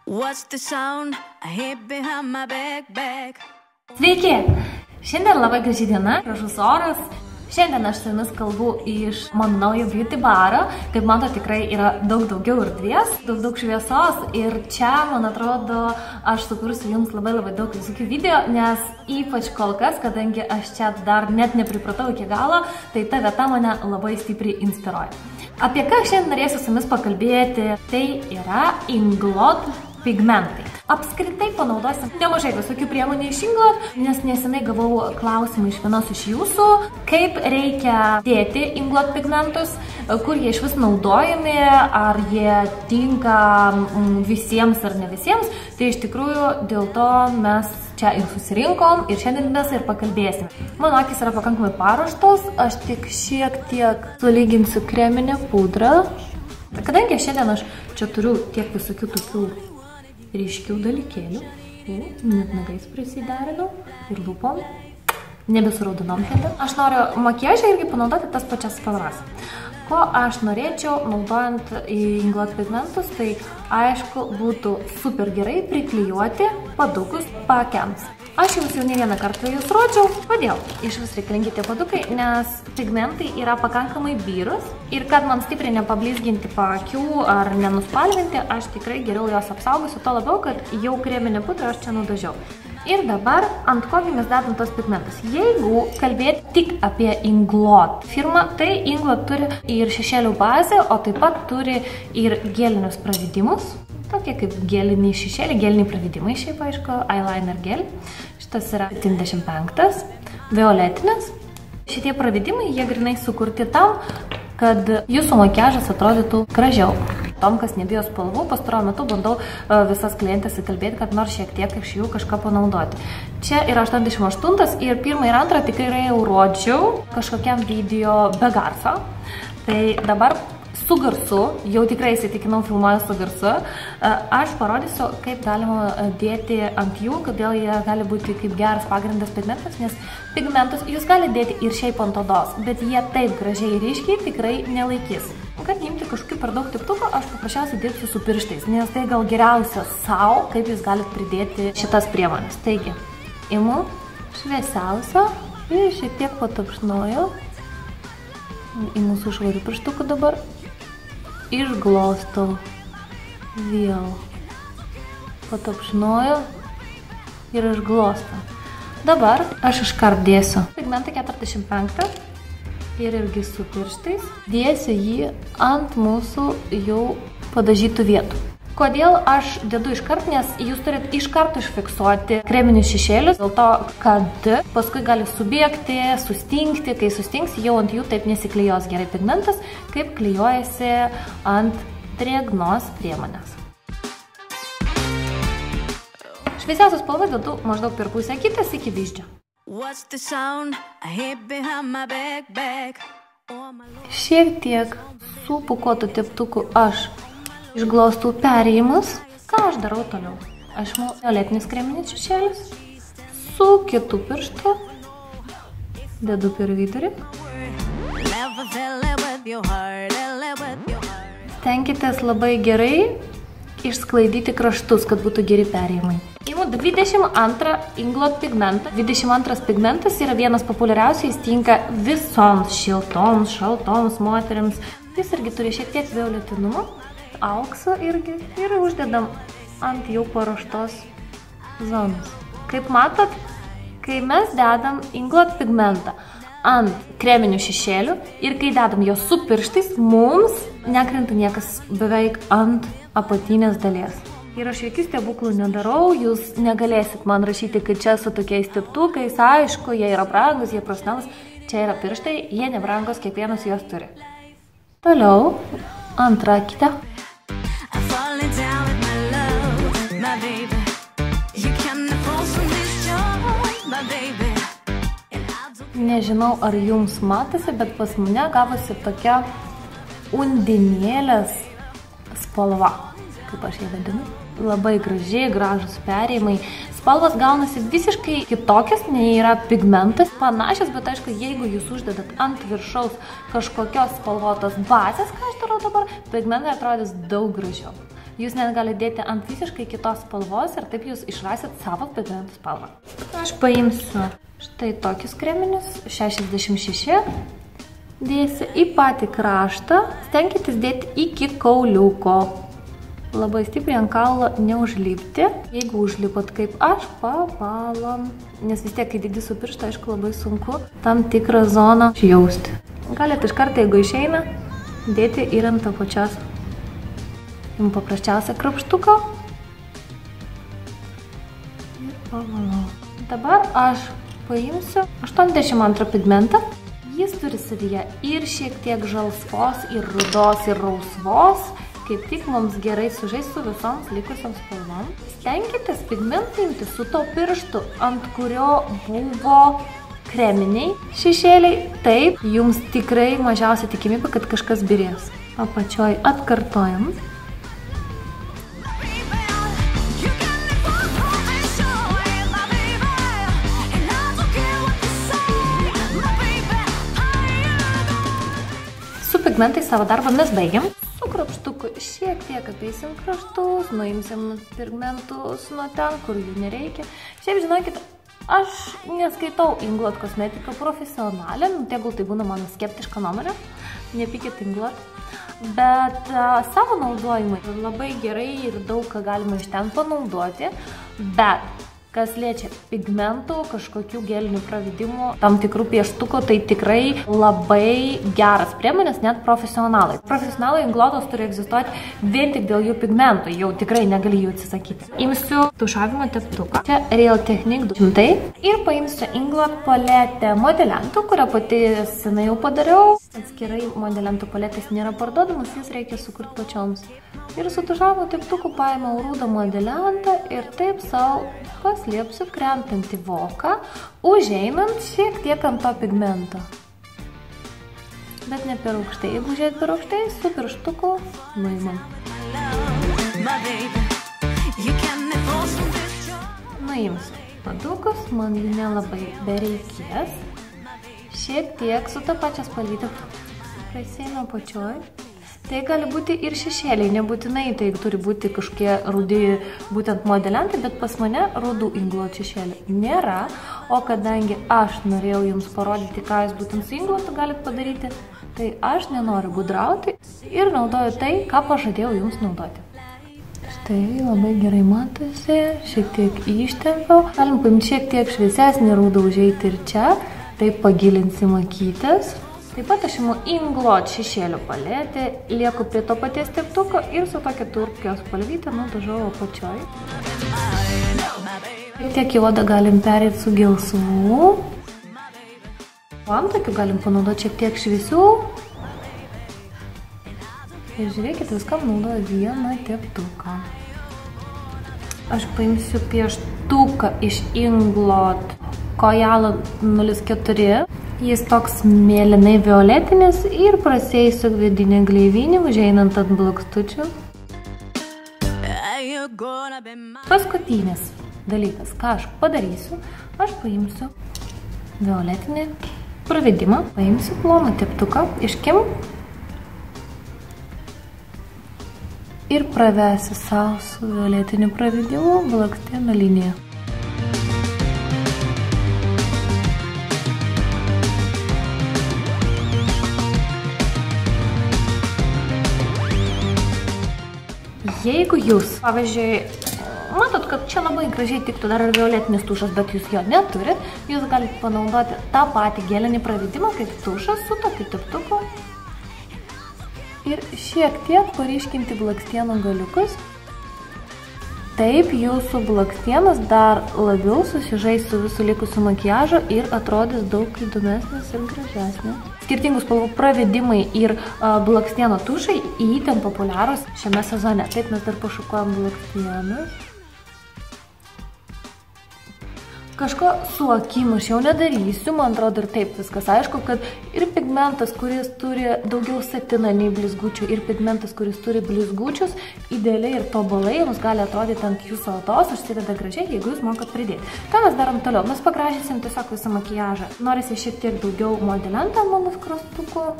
What's the sound I hear behind my back? Sveiki! Šiandien labai graži diena, gražus oras. Šiandien aš su jumis kalbu iš mano naujo beauty baro. Kaip matote, tikrai yra daug daugiau erdvės, daug šviesos. Ir čia, man atrodo, aš sukursiu jums labai daug visokių video, nes ypač kol kas, kadangi aš čia dar net nepripratau iki galo, tai ta vieta mane labai stipriai inspiruoja. Apie ką šiandien norėsiu su jumis pakalbėti, tai yra Inglot pigmentai. Apskritai panaudosim nemažai visokių priemonių iš Inglot, nes nesenai gavau klausimą iš vienos iš jūsų, kaip reikia dėti Inglot pigmentus, kur jie iš vis naudojami, ar jie tinka visiems ar ne visiems. Tai iš tikrųjų dėl to mes čia ir susirinkom ir šiandien mes ir pakalbėsim. Mano akis yra pakankamai paruoštos, aš tik šiek tiek sulyginsiu kreminę pudrą. Kadangi šiandien aš čia turiu tiek visokių tokių ryškių dalykėlių, net nagais prisidarinau ir lūpom, nebesuraudonom šiandien. Aš noriu makiažą irgi panaudoti tas pačias spalvas. Ko aš norėčiau, naudojant Inglot pigmentus, tai aišku būtų super gerai priklijuoti padukus paakiams. Aš jums jau ne vieną kartą jūs rodžiau. Kodėl? Iš vis reikalingi tie padukai, nes pigmentai yra pakankamai byrus ir kad man stipriai nepablizginti paakių ar nenuspalvinti, aš tikrai geriau jos apsaugosiu, to labiau, kad jau kreminę pudrą aš čia nudažiau. Ir dabar ant kokį mes dedam tos pigmentus. Jeigu kalbėti tik apie Inglot firmą, tai Inglot turi ir šešėlių bazę, o taip pat turi ir gelinius pravidimus. Tokie kaip geliniai šešėliai, geliniai pravidimai, šiaip aišku, eyeliner gel. Šitas yra 75, violetinis. Šitie pravidimai, jie grinai sukurti tam, kad jūsų makiažas atrodytų gražiau. Tom, kas nebijo spalvų, pastaruoju metu bandau visas klientės įkalbėti, kad nors šiek tiek iš jų kažką panaudoti. Čia yra 88 ir pirmą ir antrą tikrai jau rodžiau kažkokiam video be garso. Tai dabar su garsu, jau tikrai įsitikinau filmuoju su garsu, aš parodysiu, kaip galima dėti ant jų, kodėl jie gali būti kaip geras pagrindas pigmentas, nes pigmentus jūs galite dėti ir šiaip ant odos, bet jie taip gražiai ir ryškiai tikrai nelaikys. Kad imti kažkokių per daug tiptukų, aš paprasčiausiai dirbsiu su pirštais, nes tai gal geriausia savo, kaip jūs galite pridėti šitas priemonės. Taigi, imu šviesiausią ir šiek tiek patapšnoju į mūsų švarių pirštukų dabar. Išglostau, vėl patapšnoju ir išglostau. Dabar aš iškart dėsiu pigmentą 45 ir irgi su pirštais dėsiu jį ant mūsų jau padažytų vietų. Kodėl aš dedu iškart, nes jūs turit iškart užfiksuoti kreminius šešėlius, dėl to, kad paskui gali subėgti, sustingti, kai sustings, jau ant jų taip nesiklijos gerai pigmentas, kaip klijuojasi ant drėgnos priemonės. Šviesiausios spalvas dedu maždaug per pusę kitas iki vyzdžio. Šiek tiek su pūkuotu teptuku aš išglaustų perėjimus. Ką aš darau toliau? Aš imu violetinis kreminis šešėlis su kitu pirštu, dedu per vidurį. Stenkitės labai gerai išsklaidyti kraštus, kad būtų geri perėjimai. Imu 22 Inglot pigmentą. 22 pigmentas yra vienas populiariausių, jis tinka visoms šiltoms, šaltoms moteriams. Jis irgi turi šiek tiek violetinumo. Auksą irgi ir uždedam ant jau paruoštos zonos. Kaip matot, kai mes dedam Inglot pigmentą ant kreminių šešėlių ir kai dedam jos su pirštais, mums nekrenta niekas beveik ant apatinės dalies. Ir aš jokių stebuklų nedarau, jūs negalėsit man rašyti, kad čia su tokiais teptukais, aišku, jie yra brangus, jie profesionalūs, čia yra pirštai, jie nebrangus, kiekvienas juos turi. Toliau, antrą kitą. Nežinau, ar jums matosi, bet pas mane gavosi tokia undinėlės spalva, kaip aš ją vadinu. Labai gražiai, gražus perėjimai. Spalvos gaunasi visiškai kitokios, nei yra pigmentas. Panašios, bet aišku, jeigu jūs uždedat ant viršaus kažkokios spalvotos bazės, ką aš darau dabar, pigmentai atrodys daug gražiau. jūs net galite dėti ant visiškai kitos spalvos ir taip jūs išrasit savo pigmentų spalvą. Aš paimsiu štai tokius kreminius, 66, dėsiu į patį kraštą, stenkitės dėti iki kauliuko. Labai stipriai ant kaulo neužlipti. Jeigu užlipot kaip aš, pabalom. Nes vis tiek, kai didi su pirštą, aišku, labai sunku tam tikrą zoną jausti. Galite iš karto, jeigu išeina, dėti ir ant apačios. Jums paprasčiausia krapštuko. Ir pavalau. Dabar aš paimsiu 82 pigmentą. Jis turi savyje ir šiek tiek žalsvos, ir rudos, ir rausvos. Kaip tik mums gerai sužais su visoms likusioms spalvom. Stenkitės pigmentą imti su to pirštu, ant kurio buvo kreminiai šešėliai. Taip, jums tikrai mažiausia tikimybė, kad kažkas birės. Apačioj atkartojam. Su pigmentais savo darbą mes baigiam. Su krapštuku šiek tiek apeisim kraštus, nuimsim pigmentus nuo ten, kur jų nereikia. Šiaip žinokit, aš neskaitau Inglot kosmetiką profesionalę, tegul tai būna mano skeptiška nuomonė, nepykit Inglot. Bet savo naudojimui labai gerai ir daug ką galima iš ten panaudoti, bet kas liečia pigmentų, kažkokių gelinių pravedimų, tam tikrų pieštukų, tai tikrai labai geras priemonės, net profesionalai. Profesionalai Inglotos turi egzistuoti vien tik dėl jų pigmentų, jau tikrai negali jų atsisakyti. Imsiu tušavimo teptuką, čia Real Technique 200 ir paimsiu Inglot paletę modeliantų, kurią pati senai jau padariau. Atskirai modeliantų paletės nėra parduodamas, jas reikia sukurti pačioms. Ir su tušavimo teptuku paėmiau rudą modeliantą ir taip savo paslėpsiu krentantį voką, užeinant šiek tiek ant to pigmento. Bet ne per aukštai. Jeigu žiūrėt per aukštai, su pirštuku nuimam. Nuimsiu padukus, man jų nelabai bereikės. Šiek tiek su tą pačią spalvytę prasėmę apačioj. Tai gali būti ir šešėliai, nebūtinai tai turi būti kažkokie rudi būtent modeliantai, bet pas mane rudų Inglot šešėlių nėra, o kadangi aš norėjau jums parodyti, ką jūs būtent su Inglotu galite padaryti, tai aš nenoriu gudrauti ir naudoju tai, ką pažadėjau jums naudoti. Štai labai gerai matosi, šiek tiek ištempiau, galim paimti šiek tiek šviesesnį rudą užeiti ir čia, taip pagilinsim akytės. Taip pat aš imu Inglot šešėlių paletę, lieku prie to paties teptuko ir su tokia turkijos spalvytė nudažau apačioj. Ir tiek į odą galim perėti su gelsvu. Antakių galim panaudoti šiek tiek šviesių. Ir žiūrėkit, viskam naudoju vieną teptuką. Aš paimsiu pieštuką iš Inglot Kojalo 04. Jis toks mėlynai violetinis ir prasėjusiu vidinę gleivinį, užeinant ant blakstučių. Paskutinis dalykas, ką aš padarysiu, aš paimsiu violetinį pravedimą, paimsiu ploną teptuką, iškim ir pravesiu savo su violetiniu pravedimu blakstieno liniją. Jeigu jūs, pavyzdžiui, matot, kad čia labai gražiai tiktų dar ir violetinis tušas, bet jūs jo neturit, jūs galite panaudoti tą patį gelinį pravedimą kaip tušas su tokiu teptuku ir šiek tiek paryškinti blakstienų galiukus. Taip jūsų blakstienas dar labiau susižais su visų likusiu makiažu ir atrodys daug įdomesnis ir gražesnis. Skirtingų spalvų pravedimai ir blakstieno tušai itin populiarūs šiame sezone. Taip mes dar pašukuojam blakstienus. Kažko su akim aš jau nedarysiu, man atrodo ir taip viskas aišku, kad ir pigmentas, kuris turi daugiau satiną nei blizgučių, ir pigmentas, kuris turi blizgučius, idealiai ir tobulai jums gali atrodyti ant jūsų odos, užsideda gražiai, jeigu jūs mokat pridėti. Ką mes darom toliau? Mes pagražysim tiesiog visą makiažą. Norisi šiek tiek daugiau modeliantą mano skruostuko.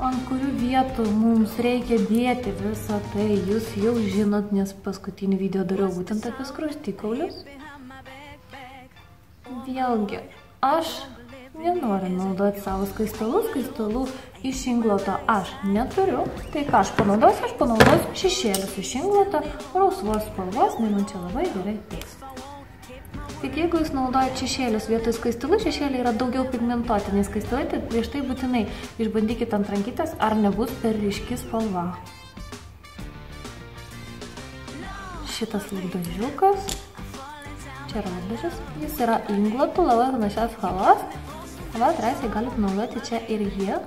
ant kurių vietų mums reikia dėti visą tai. Jūs jau žinot, nes paskutinį video dariau būtent apie skruostikaulius. Vėlgi, aš nenoriu naudoti savo skaistalų iš ingloto aš neturiu. Tai ką aš panaudosiu? Aš panaudosiu šešėlius iš ingloto, rausvos spalvos, man čia labai gerai tiks. Tik jeigu jūs naudojate šešėlius vietoj skaistalų, šešėliai yra daugiau pigmentuoti, nes skaistalai, tai prieš tai būtinai išbandykite ant rankytės, ar nebus per ryški spalva. Šitas lūpdažiukas. Čia yra lūpdažis. Jis yra inglotų, labai panašias spalvas. Va, drąsiai galite naudoti čia ir jį.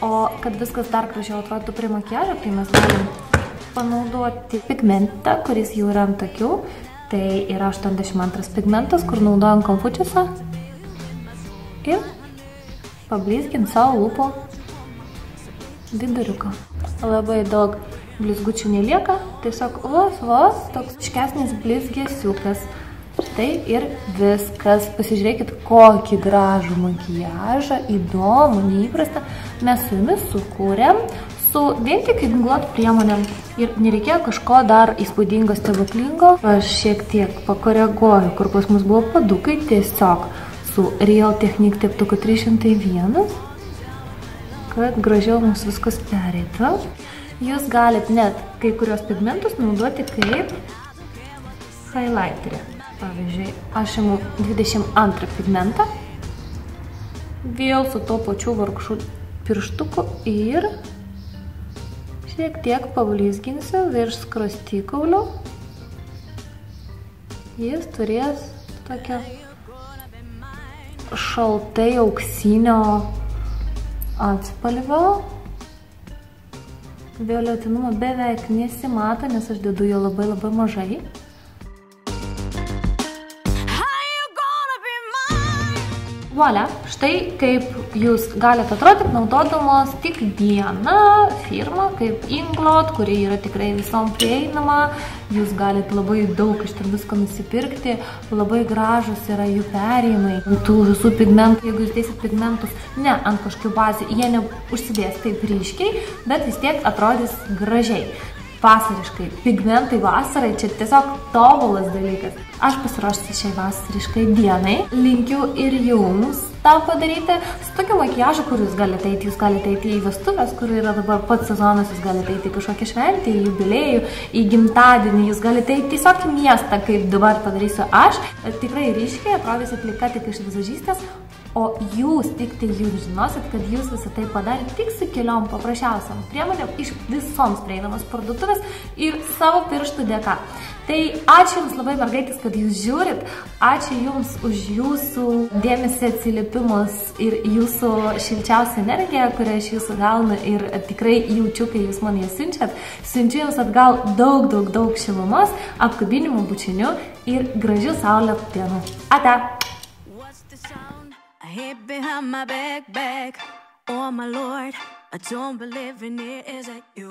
O kad viskas dar gražiau atrodytų prie makiažo, tai mes galim panaudoti pigmentą, kuris jau yra ant akių. Tai yra 82 pigmentas, kur naudojam kampučiuose. Ir pablizgint savo lūpų viduriuką. Labai daug blizgučių nelieka, tiesiog vos toks iškesnis blizgesiukas. Štai ir viskas. Pasižiūrėkit, kokį gražų makiažą, įdomų, neįprastą mes su jumis sukūrėm su vien tik inglotų priemonėm. Ir nereikėjo kažko dar įspūdingo, stebuklingo. Aš šiek tiek pakoreguoju, kur pas mus buvo padukai, tiesiog su Real Technique teptuku 301, kad gražiau mums viskas pereitų. Jūs galit net kai kurios pigmentus naudoti kaip highlighterį. Pavyzdžiui, aš imu 22 pigmentą, vėl su to pačiu vargšu pirštuku ir šiek tiek pablizginsiu virš skruostikaulių. Jis turės tokią šaltai auksinio atspalvio. Violetinumo beveik nesimato, nes aš dedu jo labai mažai. Volia, štai kaip jūs galite atrodyti naudodamos tik vieną firmą, kaip Inglot, kuri yra tikrai visom prieinama. Jūs galite labai daug iš ten visko nusipirkti, labai gražus yra jų perėjimai. Tų visų pigmentų, jeigu jūs dėsit pigmentus ne ant kažkokių bazį, jie neužsidės taip ryškiai, bet vis tiek atrodys gražiai. Vasariškai, pigmentai vasarai, čia tiesiog tobulas dalykas. Aš pasiruošusi šiai vasariškai dienai. Linkiu ir jums tą padaryti. Su tokiu makiažu, kur jūs galite eiti į vestuvės, kur yra dabar pats sezonas, jūs galite eiti į kažkokią šventę, į jubiliejų, į gimtadienį, jūs galite eiti tiesiog į miestą, kaip dabar padarysiu aš. Tikrai ryškiai atrodysit lyg ką tik iš vizažistės. O jūs tik tai jūs žinosit, kad jūs visą tai padarė tik su keliom paprasčiausiam priemonėm iš visoms prieinamos parduotuvės ir savo pirštų dėka. Tai ačiū Jums labai, mergaitės, kad Jūs žiūrit. Ačiū Jums už Jūsų dėmesį, atsiliepimus ir Jūsų šilčiausią energiją, kurią aš Jūsų gaunu ir tikrai jaučiu, kai Jūs man ją siunčiat. Siunčiu Jums atgal daug šilumos, apkabinimų, bučinių ir gražių saulėtų dienų. Ate! Hid behind my back, oh my Lord, I don't believe in it, is it you?